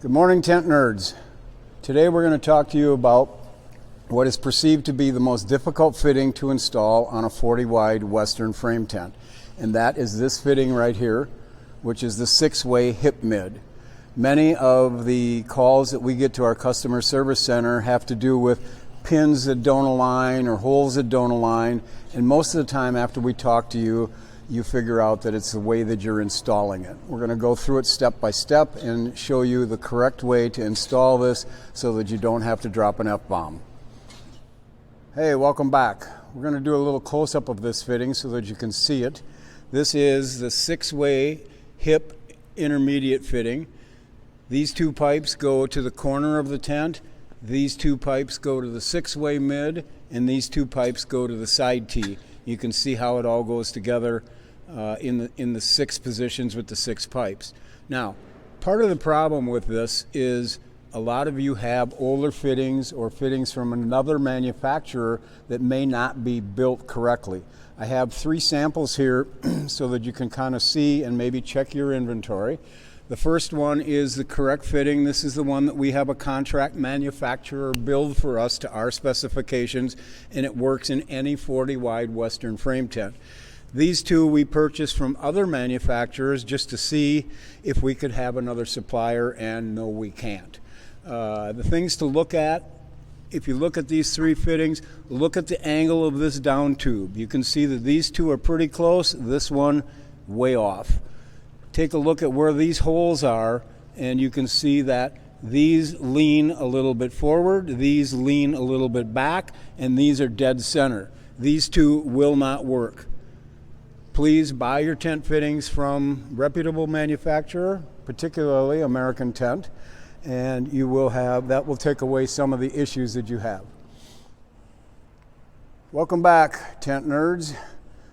Good morning, tent nerds. Today we're going to talk to you about what is perceived to be the most difficult fitting to install on a 40 wide Western frame tent. And that is this fitting right here, which is the 6-way hip mid. Many of the calls that we get to our customer service center have to do with pins that don't align or holes that don't align. And most of the time after we talk to you, you figure out that it's the way that you're installing it. We're going to go through it step by step and show you the correct way to install this so that you don't have to drop an F-bomb. Hey, welcome back. We're going to do a little close-up of this fitting so that you can see it. This is the 6-way hip intermediate fitting. These two pipes go to the corner of the tent. These two pipes go to the 6-way mid, and these two pipes go to the side T. You can see how it all goes together in the 6 positions with the 6 pipes. Now, part of the problem with this is a lot of you have older fittings or fittings from another manufacturer that may not be built correctly. I have 3 samples here so that you can kind of see and maybe check your inventory. The first one is the correct fitting. This is the one that we have a contract manufacturer build for us to our specifications, and it works in any 40 wide Western frame tent. These two we purchased from other manufacturers just to see if we could have another supplier, and no, we can't. The things to look at, if you look at these 3 fittings, look at the angle of this down tube. You can see that these two are pretty close, this one way off. Take a look at where these holes are, and you can see that these lean a little bit forward, these lean a little bit back, and these are dead center. These two will not work. Please buy your tent fittings from reputable manufacturer, particularly American Tent, and you will have, that will take away some of the issues that you have. Welcome back, tent nerds.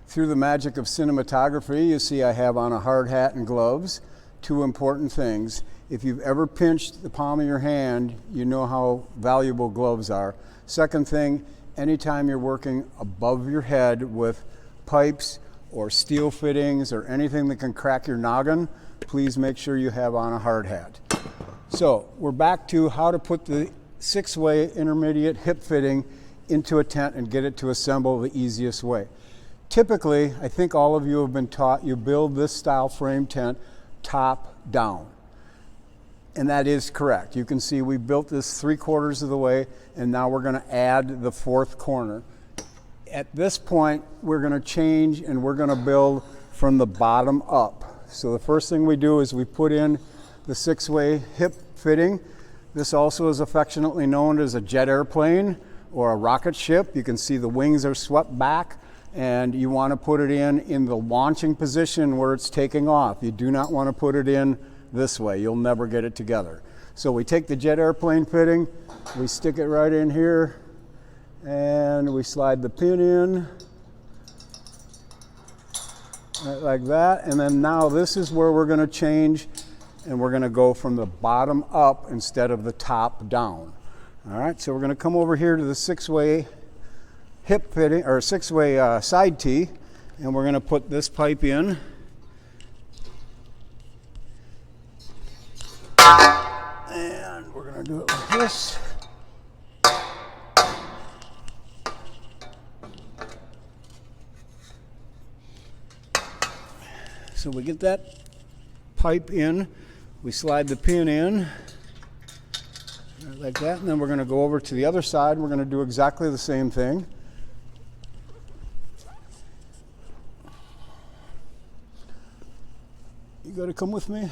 Through the magic of cinematography, you see I have on a hard hat and gloves. 2 important things. If you've ever pinched the palm of your hand, you know how valuable gloves are. Second thing, anytime you're working above your head with pipes or steel fittings or anything that can crack your noggin, please make sure you have on a hard hat. So we're back to how to put the 6-way intermediate hip fitting into a tent and get it to assemble the easiest way. Typically, I think all of you have been taught you build this style frame tent top down. And that is correct. You can see we built this 3/4 of the way, and now we're going to add the 4th corner. At this point, we're going to change and we're going to build from the bottom up. So the first thing we do is we put in the 6-way hip fitting. This also is affectionately known as a jet airplane or a rocket ship. You can see the wings are swept back, and you want to put it in the launching position where it's taking off. You do not want to put it in this way. You'll never get it together. So we take the jet airplane fitting, we stick it right in here, and we slide the pin in right like that. And then now this is where we're going to change, and we're going to go from the bottom up instead of the top down. All right, so we're going to come over here to the 6-way hip fitting, or 6-way side T, and we're going to put this pipe in. And we're going to do it like this. So we get that pipe in, we slide the pin in like that, and then we're going to go over to the other side. We're going to do exactly the same thing. You got to come with me.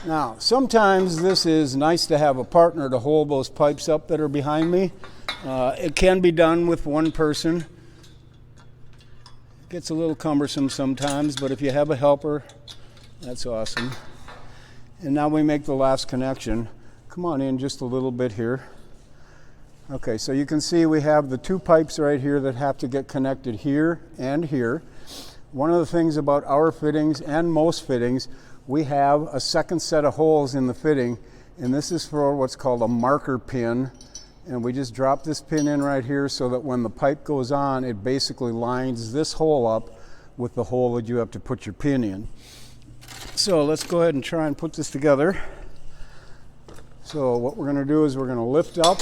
Now, sometimes this is nice to have a partner to hold those pipes up that are behind me. It can be done with one person. It gets a little cumbersome sometimes, but if you have a helper, that's awesome. And now we make the last connection. Come on in just a little bit here. Okay, so you can see we have the 2 pipes right here that have to get connected here and here. One of the things about our fittings and most fittings, we have a second set of holes in the fitting, and this is for what's called a marker pin and we just drop this pin in right here so that when the pipe goes on, it basically lines this hole up with the hole that you have to put your pin in. So let's go ahead and try and put this together. So what we're going to do is we're going to lift up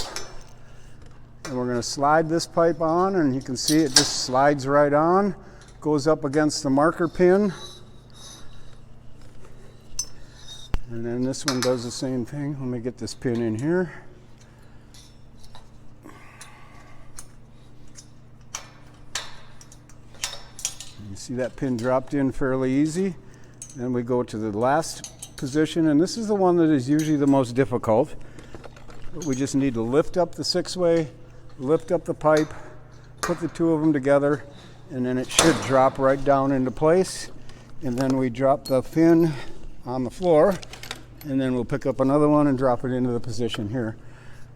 and we're going to slide this pipe on, and you can see it just slides right on, goes up against the marker pin. And then this one does the same thing. Let me get this pin in here. You see that pin dropped in fairly easy. Then we go to the last position, and this is the one that is usually the most difficult. But we just need to lift up the 6-way, lift up the pipe, put the two of them together, and then it should drop right down into place. And then we drop the pin on the floor, and then we'll pick up another one and drop it into the position here.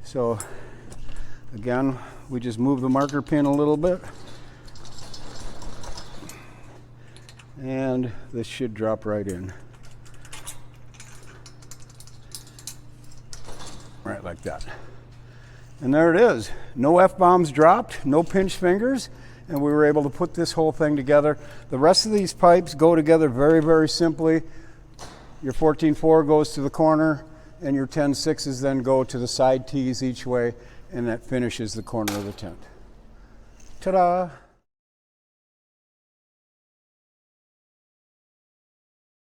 So again, we just move the marker pin a little bit, and this should drop right in. Right like that. And there it is. No F-bombs dropped, no pinch fingers, and we were able to put this whole thing together. The rest of these pipes go together very, very simply. Your 14-4 goes to the corner, and your 10-6s then go to the side tees each way, and that finishes the corner of the tent. Ta-da!